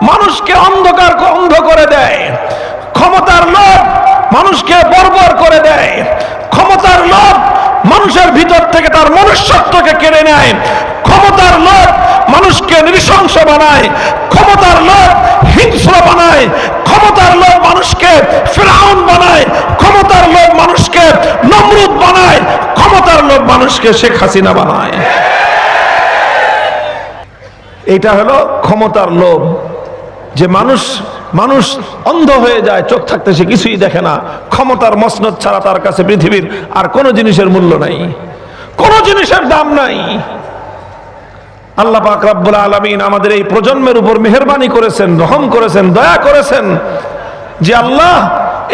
মানুষকে অন্ধ করে দেয়। ক্ষমতার লোভ মানুষকে বর্বর করে দেয়। ক্ষমতার লোভ মানুষের ভিতর থেকে তার মনুষ্যত্বকে কেড়ে নেয়। ক্ষমতার লোভ মানুষকে নৃশংস বানায়। ক্ষমতার লোভ হিংস্র বানায়। ক্ষমতার লোভ মানুষকে ফিরআউন বানায়। ক্ষমতার লোভ মানুষকে নমরুদ বানায়। ক্ষমতার লোভ মানুষকে শেখ হাসিনা বানায়। এটা হলো ক্ষমতার লোভ, যে মানুষ অন্ধ হয়ে যায়, চোখ থাকতে সে কিছুই দেখে না। ক্ষমতার মসনদ ছাড়া তার কাছে পৃথিবীর আর কোনো জিনিসের মূল্য নাই, কোনো জিনিসের দাম নাই। আল্লাহ পাক রব্বুল আলামিন আমাদের এই প্রজন্মের উপর মেহেরবানি করেছেন, রহম করেছেন, দয়া করেছেন, যে আল্লাহ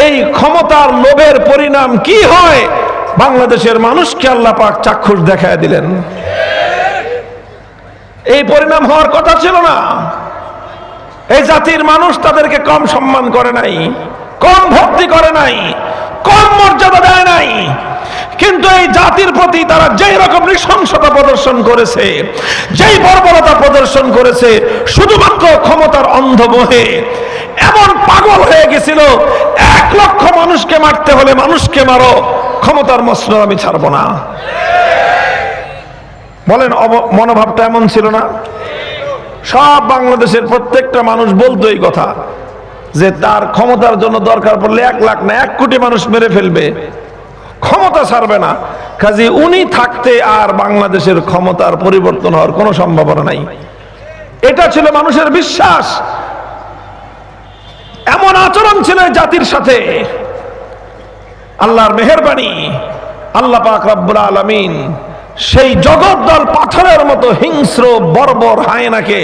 এই ক্ষমতার লোভের পরিণাম কি হয় বাংলাদেশের মানুষকে আল্লাহ পাক চাক্ষুষ দেখায় দিলেন। এই পরিণাম হওয়ার কথা ছিল না। এই জাতির মানুষ তাদেরকে কম সম্মান করে নাই, কম ভক্তি করে নাই, কম মর্যাদা দেয় নাই। কিন্তু এই জাতির প্রতি তারা যেই রকম নৃশংসতা প্রদর্শন করেছে, যেই বর্বরতা প্রদর্শন করেছে, শুধুমাত্র ক্ষমতার অন্ধ মোহে এমন পাগল হয়ে গেছিল, 1 লক্ষ মানুষকে মারতে হলে মানুষকে মারো, ক্ষমতার মসনদ আমি ছাড়বো না। বলেন মনোভাবটা এমন ছিল না? সব বাংলাদেশের প্রত্যেকটা মানুষ বলতো এই কথা, যে তার ক্ষমতার জন্য দরকার পড়লে 1 লাখ না 1 কোটি মানুষ মেরে ফেলবে, ক্ষমতা ছাড়বে না। কাজে উনি থাকতে আর বাংলাদেশের ক্ষমতার পরিবর্তন হওয়ার কোনো সম্ভাবনা নাই। এটা ছিল মানুষের বিশ্বাস। এমন আচরণ ছিল জাতির সাথে। আল্লাহর মেহেরবানি, আল্লাহ পাক রব্বুল আলামিন সেই জগদ্দল পাথরের মতো হিংস্র বর্বর হায়েনাকে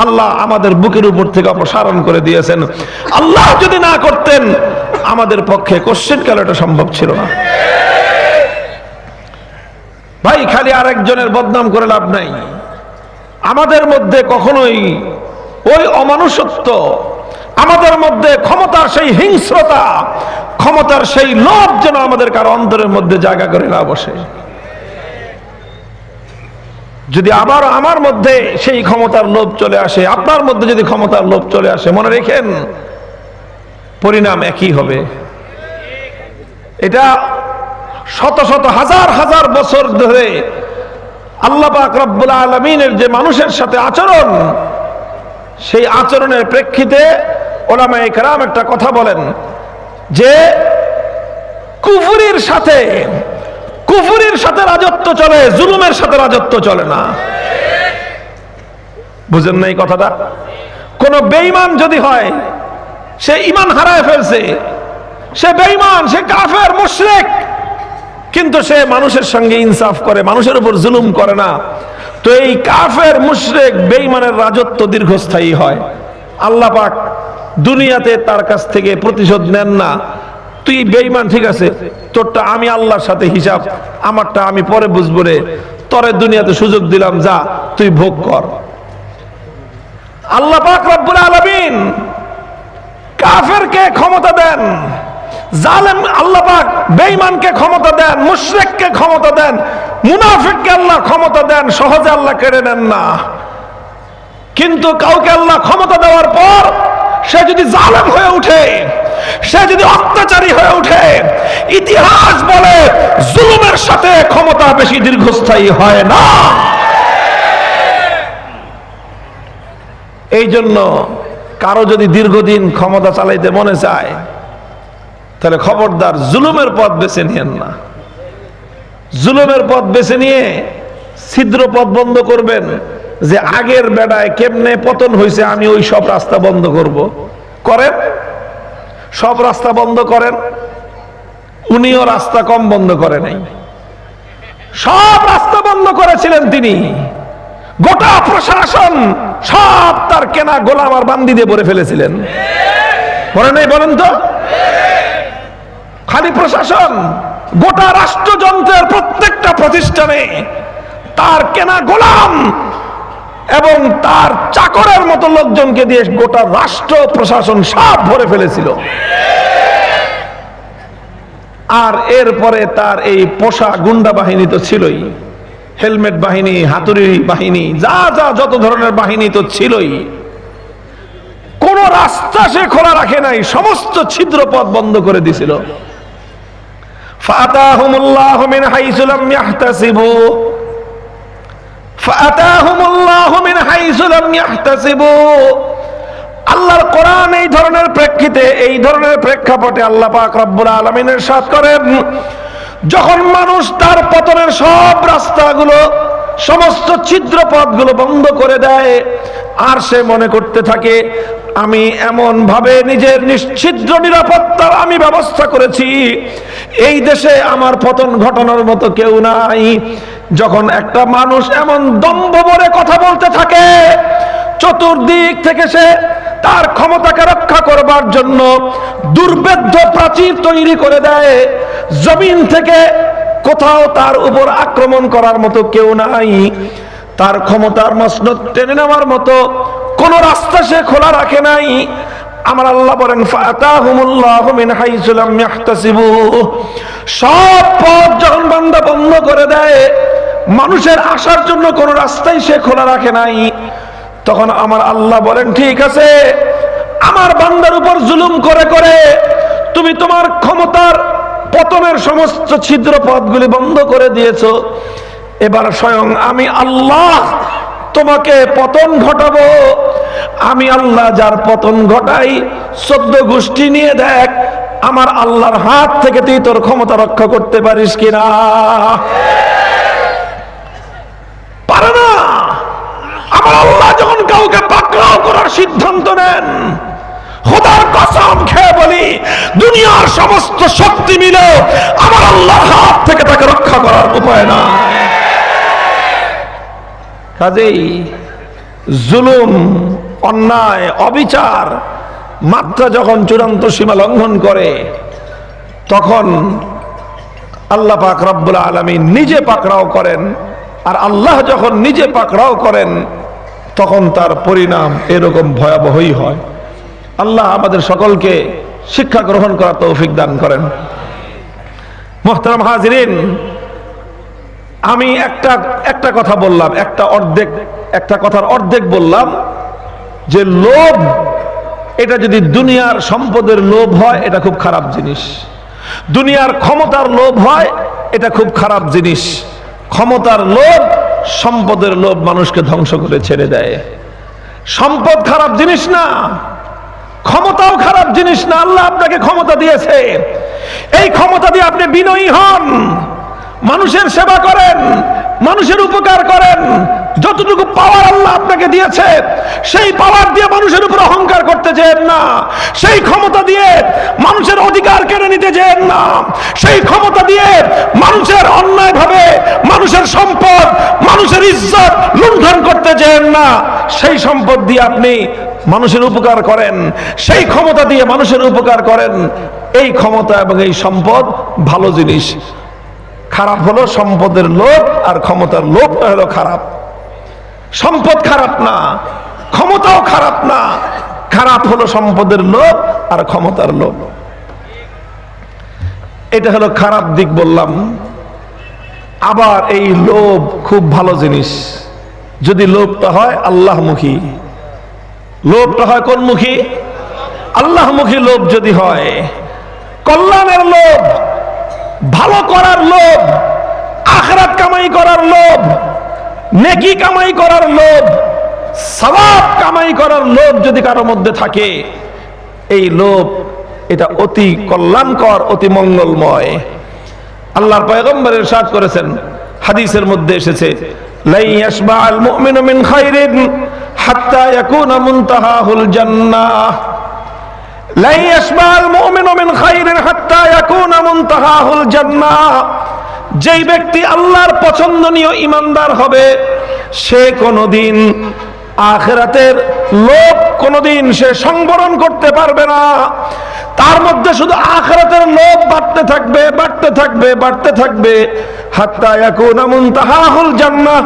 আল্লাহ আমাদের বুকের উপর থেকে অপসারণ করে দিয়েছেন। আল্লাহ যদি না করতেন আমাদের পক্ষে কোশ্চেন এটা সম্ভব ছিল না। ভাই, খালি আরেকজনের বদনাম করে লাভ নাই। আমাদের মধ্যে কখনোই ওই অমানুষত্ব, আমাদের মধ্যে ক্ষমতার সেই হিংস্রতা, ক্ষমতার সেই লোভ যেন আমাদের কারো অন্তরের মধ্যে জায়গা করে না বসে। যদি আবার আমার মধ্যে সেই ক্ষমতার লোভ চলে আসে, আপনার মধ্যে যদি ক্ষমতার লোভ চলে আসে, মনে রেখেন পরিণাম একই হবে। এটা শত শত হাজার হাজার বছর ধরে আল্লাহ পাক রব্বুল আলামিনের যে মানুষের সাথে আচরণ, সেই আচরণের প্রেক্ষিতে উলামায়ে কেরাম একটা কথা বলেন, যে কুফরির সাথে রাজত্ব চলে, জুলুমের সাথে রাজত্ব চলে না। বুঝেন না এই কথাটা? কোন বেঈমান যদি হয়, সে ঈমান হারায় ফেলছে, সে বেঈমান, সে কাফের, মুশরিক, কিন্তু সে মানুষের সঙ্গে ইনসাফ করে, মানুষের উপর জুলুম করে না। তো এই কাফের, মুশরিক, বেঈমানের রাজত্ব দীর্ঘস্থায়ী হয়। আল্লাহ পাক দুনিয়াতে তার কাছ থেকে প্রতিশোধ নেন না। তুই বেঈমান, ঠিক আছে, তোরটা আমি আল্লাহর সাথে হিসাব, আমারটা আমি পরে বুঝবো রে, তোরে দুনিয়াতে সুযোগ দিলাম, যা তুই ভোগ কর। আল্লাহ পাক রব্বুল আলামিন কাফেরকে ক্ষমতা দেন, জালেম আল্লাহ পাক বেঈমানকে ক্ষমতা দেন, মুশরিককে ক্ষমতা দেন, মুনাফিককে আল্লাহ ক্ষমতা দেন, সহজে আল্লাহ কেড়ে নেন না। কিন্তু কাউকে আল্লাহ ক্ষমতা দেওয়ার পর সে যদি জালেম হয়ে উঠে, সে যদি অত্যাচারী হয়ে উঠে, ইতিহাস বলে জুলুমের সাথে ক্ষমতা বেশি দীর্ঘস্থায়ী হয় না। এই জন্য কারো যদি দীর্ঘদিন ক্ষমতা চালাইতে মনে চায়, তাহলে খবরদার জুলুমের পথ বেছে নিয়েন না। জুলুমের পথ বেছে নিয়ে ছিদ্র পথ বন্ধ করবেন, যে আগের বেড়ায় কেমনে পতন হয়েছে আমি ওই সব রাস্তা বন্ধ করব। করেন, সব রাস্তা বন্ধ করেন। উনিও রাস্তা কম বন্ধ করে নাই, সব রাস্তা বন্ধ করেছিলেন তিনি। গোটা প্রশাসন সব তার কেনা গোলাম আর বান্দি দিয়ে ভরে ফেলেছিলেন, বলে নাই? বলেন তো। খালি প্রশাসন, গোটা রাষ্ট্রযন্ত্রের প্রত্যেকটা প্রতিষ্ঠানে তার কেনা গোলাম এবং তার চাকরের মতো লোকজনকে দিয়ে গোটা রাষ্ট্র প্রশাসন সব ভরে ফেলেছিল। আর এরপরে তার এই পোষা গুন্ডা বাহিনী তো ছিলই, হেলমেট বাহিনী, হাতুড়ি বাহিনী, যা যা যত ধরনের বাহিনী তো ছিলই। রাস্তা সে খোলা রাখে নাই, সমস্ত ছিদ্র পথ বন্ধ করে দিয়েছিল। ফাতাহুমুল্লাহু মিন হাইসু লাম ইয়াহতাসিবু, ফাতাহুমুল্লাহু মিন হাইসু লাম ইয়াহতাসিবু। আল্লাহর কোরআন এই ধরনের প্রেক্ষিতে, এই ধরনের প্রেক্ষাপটে আল্লাহ পাক রব্বুল আলামিন ইরশাদ করেন, যখন মানুষ তার পতনের সব রাস্তাগুলো, সমস্ত ছিদ্র পথগুলো বন্ধ করে দেয়, আর সে মনে করতে থাকে আমি এমন ভাবে নিজের নিশ্ছিদ্র নিরাপত্তার আমি ব্যবস্থা করেছি, এই দেশে আমার পতন ঘটানোর মতো কেউ নাই। যখন একটা মানুষ এমন দম্ভ ভরে কথা বলতে থাকে, চতুর্দিক থেকে সে তার ক্ষমতাকে রক্ষা করবার জন্য দুর্ভেদ্য প্রাচীর তৈরি করে দেয়, জমিন থেকে কোথাও তার উপর আক্রমণ করার মতো কেউ নাই, তার ক্ষমতার মসনদ টেনে নেওয়ার মতো কোন রাস্তা সে খোলা রাখে নাই, আমার আল্লাহ বলেন ফাতাহুমুল্লাহু মিন হাইসু লাম ইয়াহতাসিবু। সব পথ যখন বান্দা বন্ধ করে দেয়, মানুষের আসার জন্য কোন রাস্তাই সে খোলা রাখে নাই, তখন আমার আল্লাহ বলেন ঠিক আছে, আমার বান্দার উপর জুলুম করে করে তুমি তোমার ক্ষমতার পতনের সমস্ত ছিদ্র পথগুলি বন্ধ করে দিয়েছো, এবার স্বয়ং আমি আল্লাহ তোমাকে পতন ঘটাবো। আমি আল্লাহ যার পতন ঘটাই, 14 গোষ্ঠী নিয়ে দেখ আমার আল্লাহর হাত থেকে তুই তোর ক্ষমতা রক্ষা করতে পারিস কিনা। পারে না। আমার আল্লাহ যখন কাউকে পাকড়াও করার সিদ্ধান্ত নেন, খোদার কসম খেয়ে বলি, দুনিয়ার সমস্ত শক্তি মিলে আমার আল্লাহর হাত থেকে তাকে রক্ষা করার উপায় না। কাজেই জুলুম, অন্যায়, অবিচার মাত্রা যখন চূড়ান্ত সীমা লঙ্ঘন করে, তখন আল্লাহ পাক রব্বুল আলামিন নিজে পাকড়াও করেন। আর আল্লাহ যখন নিজে পাকড়াও করেন, তখন তার পরিণাম এরকম ভয়াবহই হয়। আল্লাহ আমাদের সকলকে শিক্ষা গ্রহণ করার তৌফিক দান করেন। মুহতারাম হাজিরিন, আমি একটা কথা বললাম, একটা কথার অর্ধেক বললাম যে লোভ, এটা যদি দুনিয়ার সম্পদের লোভ হয় এটা খুব খারাপ জিনিস, দুনিয়ার ক্ষমতার লোভ হয় এটা খুব খারাপ জিনিস। ক্ষমতার লোভ, সম্পদের লোভ মানুষকে ধ্বংস করে ছেড়ে দেয়। সম্পদ খারাপ জিনিস না, ক্ষমতাও খারাপ জিনিস না। আল্লাহ আপনাকে ক্ষমতা দিয়েছে, এই ক্ষমতা দিয়ে আপনি বিনয়ী হন, মানুষের সেবা করেন, মানুষের উপকার করেন। যতটুকু পাওয়ার আল্লাহ আপনাকে দিয়েছে, সেই পাওয়ার দিয়ে মানুষের উপর অহংকার করতে যেন না, সেই ক্ষমতা দিয়ে মানুষের অধিকার কেড়ে নিতে যেন না, সেই ক্ষমতা দিয়ে মানুষের অন্যায়ভাবে মানুষের সম্পদ, মানুষের ইজ্জত লুণ্ঠন করতে যেন না। সেই সম্পদ দিয়ে আপনি মানুষের উপকার করেন, সেই ক্ষমতা দিয়ে মানুষের উপকার করেন। এই ক্ষমতা এবং এই সম্পদ ভালো জিনিস। খারাপ হলো সম্পদের লোভ আর ক্ষমতার লোভটা হলো খারাপ। সম্পদ খারাপ না, ক্ষমতাও খারাপ না, খারাপ হলো সম্পদের লোভ আর ক্ষমতার লোভ। এটা হলো খারাপ দিক বললাম। আবার এই লোভ খুব ভালো জিনিস, যদি লোভটা হয় আল্লাহমুখী। লোভটা হয় কোনমুখী? আল্লাহমুখী লোভ যদি হয়, কল্যাণের লোভ, ভালো করার লোভ, আখিরাত কামাই করার লোভ, নেকি কামাই করার লোভ, সওয়াব কামাই করার লোভ যদি কারোর মধ্যে থাকে, এই লোভ এটা অতি কল্যাণকর, অতি মঙ্গলময়। আল্লাহর পয়গম্বর ইরশাদ করেছেন, হাদিসের মধ্যে এসেছে, লা ইয়াশবা'আল মুমিনু মিন খাইরিন হাত্তা ইয়াকুনা মুনতাহাহুল জান্নাহ। লা ইয়াশবা'আল মুমিনু মিন খাইরিন হাত্তা ইয়াকুনা মুনতাহাহুল জান্নাহ। যেই ব্যক্তি আল্লাহর পছন্দনীয় ঈমানদার হবে, সে কোনোদিন আখিরাতের লোভ কোনোদিন সে সংবরণ করতে পারবে না। তার মধ্যে শুধু আখিরাতের লোভ বাড়তে থাকবে, বাড়তে থাকবে, বাড়তে থাকবে, হাত্তা ইয়াকুনা মুনতাহাহুল জান্নাহ।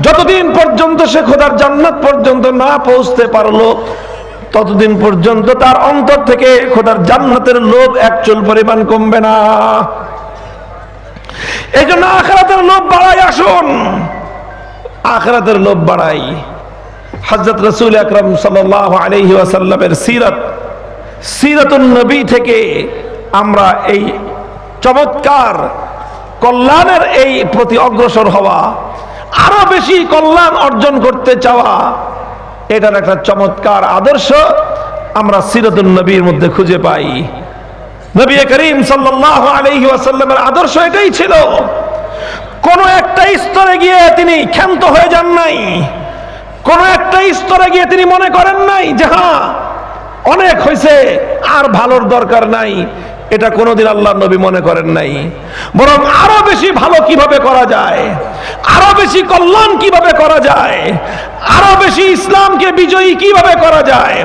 যতদিন পর্যন্ত সে খোদার জান্নাত পর্যন্ত না পৌঁছতে পারলো, ততদিন পর্যন্ত তার অন্তর থেকে খোদার জান্নাতের লোভ এক চুল পরিমাণ কমবে না। এই জন্য আখিরাতের লোভ বাড়াই, আসুন আখিরাতের লোভ বাড়াই। হযরত রাসূল আকরাম সাল্লাল্লাহু আলাইহি ওয়াসাল্লামের সিরাতুন নবী থেকে আমরা এই চমৎকার কল্যাণের এই প্রতি অগ্রসর হওয়া, আরো বেশি কল্যাণ অর্জন করতে চাওয়া, এটার একটা চমৎকার আদর্শ আমরা সিরাতুন নবীর মধ্যে খুঁজে পাই। নবী করিম সাল্লাল্লাহু আলাইহি ওয়াসাল্লামের আদর্শ এটাই ছিল। কোন একটা স্তরে গিয়ে তিনি ক্ষান্ত হয়ে যান নাই, কোন একটা স্তরে গিয়ে তিনি মনে করেন নাই যে হ্যাঁ অনেক হয়েছে, আর ভালোর দরকার নাই। এটা কোনোদিন আল্লাহর নবী মনে করেন নাই। বরং আরো বেশি ভালো কিভাবে করা যায়, আরো বেশি কল্যাণ কিভাবে করা যায়, আরো বেশি ইসলামকে বিজয়ী কিভাবে করা যায়,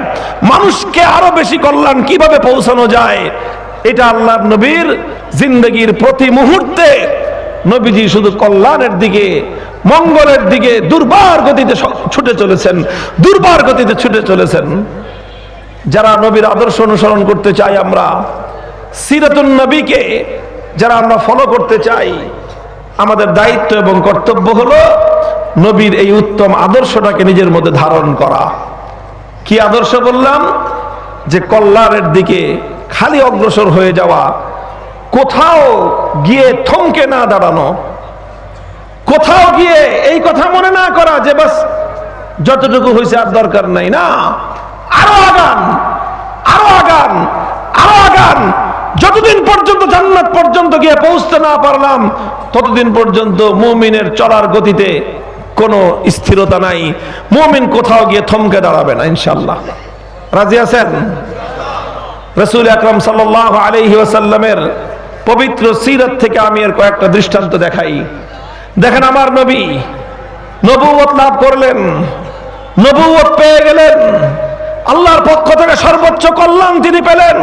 মানুষকে আরো বেশি কল্যাণ কিভাবে পৌঁছানো যায়, এটা আল্লাহর নবীর জিন্দগির প্রতি মুহূর্তে নবীজি শুধু কল্যাণের দিকে, মঙ্গলের দিকে দুর্বার গতিতে ছুটে চলেছেন, দুর্বার গতিতে ছুটে চলেছেন। যারা নবীর আদর্শ অনুসরণ করতে চাই, আমরা সিরাতুন নবীকে যারা আমরা ফলো করতে চাই, আমাদের দায়িত্ব এবং কর্তব্য হলো নবীর এই উত্তম আদর্শটাকে নিজের মধ্যে ধারণ করা। কি আদর্শ বললাম? যে কল্যাণের দিকে খালি অগ্রসর হয়ে যাওয়া, কোথাও গিয়ে থমকে না দাঁড়ানো, কোথাও গিয়ে এই কথা মনে না করা যে বাস যতটুকু হয়েছে আর দরকার নাই, না, আরো আগান, আরো আগান, আরো আগান। যতদিন পর্যন্ত জান্নাত পর্যন্ত গিয়ে পৌঁছতে না পারলাম, ততদিন পর্যন্ত মুমিনের চলার গতিতে কোনো স্থিরতা নাই। মুমিন কোথাও গিয়ে থমকে দাঁড়াবে না, ইনশাআল্লাহ। রাজি আছেন? রাসূল আকরাম সাল্লাল্লাহু আলাইহি ওয়াসাল্লামের পবিত্র সিরাত থেকে আমি এর কয়েকটা দৃষ্টান্ত দেখাই। দেখেন, আমার নবী নবুয়ত লাভ করলেন, নবুয়ত পেয়ে গেলেন, আল্লাহর পক্ষ থেকে সর্বোচ্চ কল্যাণ তিনি পেলেন,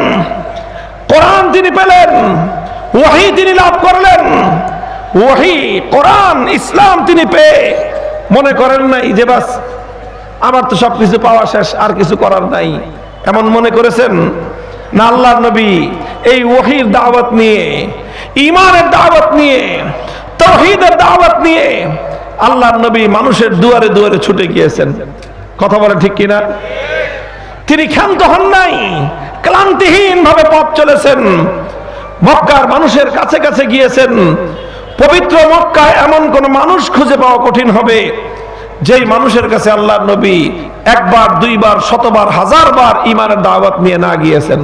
কোরআন তিনি পেলেন, ওহী তিনি লাভ করলেন। ওহী, কোরআন, ইসলাম তিনি পেয়ে মনে করেন নাই যে বাস আমার তো সবকিছু পাওয়া শেষ, আর কিছু করার নাই, এমন মনে করেছেন? না, আল্লাহর নবী এই ওহীর দাওয়াত নিয়ে, ঈমানের দাওয়াত নিয়ে, তাওহীদের দাওয়াত নিয়ে আল্লাহর নবী মানুষের দুয়ারে দুয়ারে ছুটে গিয়েছেন। কথা বলে ঠিক কিনা? তিনি ক্ষান্ত হন নাই, ক্লান্তিহীন ভাবে পথ চলেছেন, মক্কার মানুষের কাছে কাছে গিয়েছেন। পবিত্র মক্কায় এমন কোন মানুষ খুঁজে পাওয়া কঠিন হবে যেই মানুষের কাছে আল্লাহর নবী একবার, দুইবার, শতবার, হাজারবার ঈমানের দাওয়াত নিয়ে না গিয়েছেন।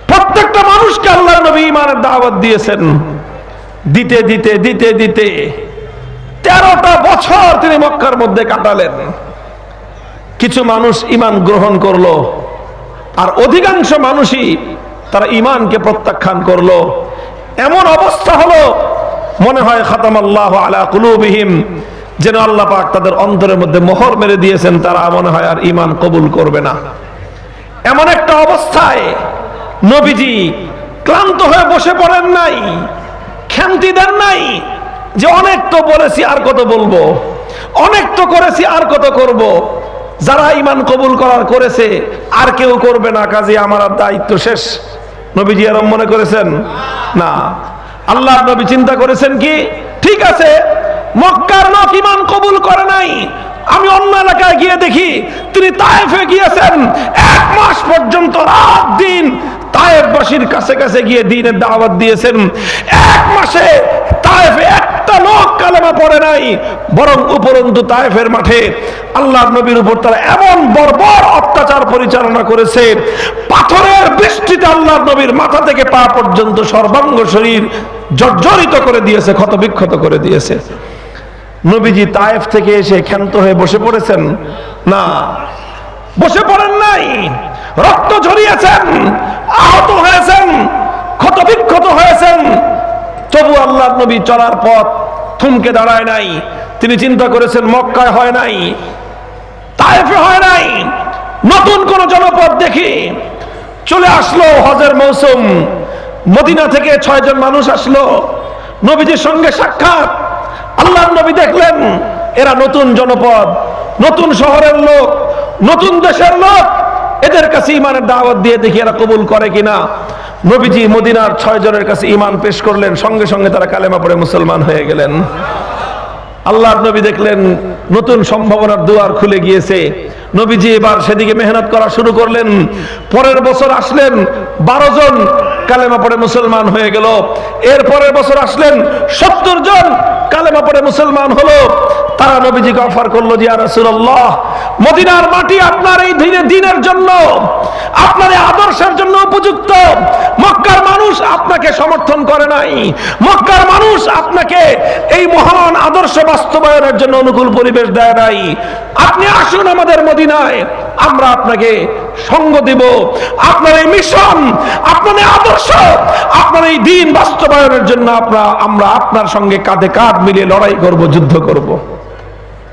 প্রত্যেকটা মানুষকে আল্লাহর নবী ঈমানের দাওয়াত দিয়েছেন। দিতে দিতে দিতে দিতে 13টা বছর তিনি মক্কার মধ্যে কাটালেন। কিছু মানুষ ঈমান গ্রহণ করলো, আর অধিকাংশ মানুষই তারা ঈমানকে প্রত্যাখ্যান করলো। এমন অবস্থা হলো মনে হয় খাতামাল্লাহু আলা কুলুবিহিম, যেন আল্লাহ পাক তাদের অন্তরের মধ্যে মোহর মেরে দিয়েছেন, তারা মনে হয় আর ঈমান কবুল করবে না। এমন একটা অবস্থায় নবীজি ক্লান্ত হয়ে বসে পড়েন নাই, ক্ষান্তি দেন নাই যে অনেক তো বলেছি আর কত বলবো, অনেক তো করেছি আর কত করব। যারা ঈমান কবুল করার করেছে আর কেউ করবে না, কাজে আমার আর দায়িত্ব শেষ। নবীজি এরকম মনে করেছেন না। আল্লাহর নবী চিন্তা করেছেন কি, ঠিক আছে, মক্কার লোক ঈমান কবুল করে নাই, আমি অন্য এলাকায় গিয়ে দেখি। তিনি তায়েফে গিয়েছেন, 1 মাস পর্যন্ত রাত দিন তায়েফবাসীর কাছে কাছে গিয়ে দ্বীনের দাওয়াত দিয়েছেন। 1 মাসে তায়েফে একটা লোক কালেমা পড়ে নাই, বরং উপরন্তু তায়েফের মাঠে আল্লাহর নবীর উপর তারা এমন বর্বর অত্যাচার পরিচালনা করেছে, পাথরের বৃষ্টিতে আল্লাহর নবীর মাথা থেকে পা পর্যন্ত সর্বাঙ্গ শরীর জর্জরিত করে দিয়েছে, ক্ষতবিক্ষত করে দিয়েছে। নবীজি তায়েফ থেকে এসে ক্ষান্ত হয়ে বসে পড়েছেন? না, বসে পড়েন নাই। রক্ত ঝরিয়েছেন, আহত হয়েছেন, ক্ষতবিক্ষত হয়েছেন, তবু আল্লাহর নবী চলার পথ থমকে দাঁড়ায় নাই। তিনি চিন্তা করেছেন মক্কায় হয় নাই, তায়েফে হয় নাই, নতুন কোন জনপদ দেখি। চলে আসলো হজের মৌসুম, মদিনা থেকে 6 জন মানুষ আসলো, নবীজির সঙ্গে সাক্ষাৎ। আল্লাহর নবী দেখলেন এরা নতুন জনপদ, নতুন শহরের লোক, নতুন দেশের লোক, এদের কাছে ঈমানের দাওয়াত দিয়ে দেখি এরা কবুল করে কিনা। নবীজি মদিনার 6 জনের কাছে ঈমান পেশ করলেন, সঙ্গে সঙ্গে তারা কালেমা পড়ে মুসলমান হয়ে গেলেন। আল্লাহর নবী দেখলেন নতুন সম্ভাবনার দুয়ার খুলে গিয়েছে। নবীজি এবার সেদিকে মেহনত করা শুরু করলেন। পরের বছর আসলেন, 12 জন কালেমা পড়ে মুসলমান হয়ে গেল। এর পরের বছর আসলেন, 70 জন কালেমা পড়ে মুসলমান হলো। তারা নবীজিকে অফার করলো যে ইয়া রাসূলুল্লাহ, মদিনার মাটি আপনার এই দ্বীনের জন্য, আপনার এই আদর্শের জন্য উপযুক্ত। মক্কার মানুষ আপনাকে সমর্থন করে নাই, মক্কার মানুষ আপনাকে এই মহান আদর্শ বাস্তবায়নের জন্য অনুকূল পরিবেশ দেয় নাই। আপনি আসুন আমাদের মদিনায়, আমরা আপনাকে সঙ্গ দিব। আপনার এই মিশন, আপনার এই আদর্শ, আপনার এই দ্বীন বাস্তবায়নের জন্য আমরা আপনার সঙ্গে কাঁধে কাঁধ মিলিয়ে লড়াই করব, যুদ্ধ করব।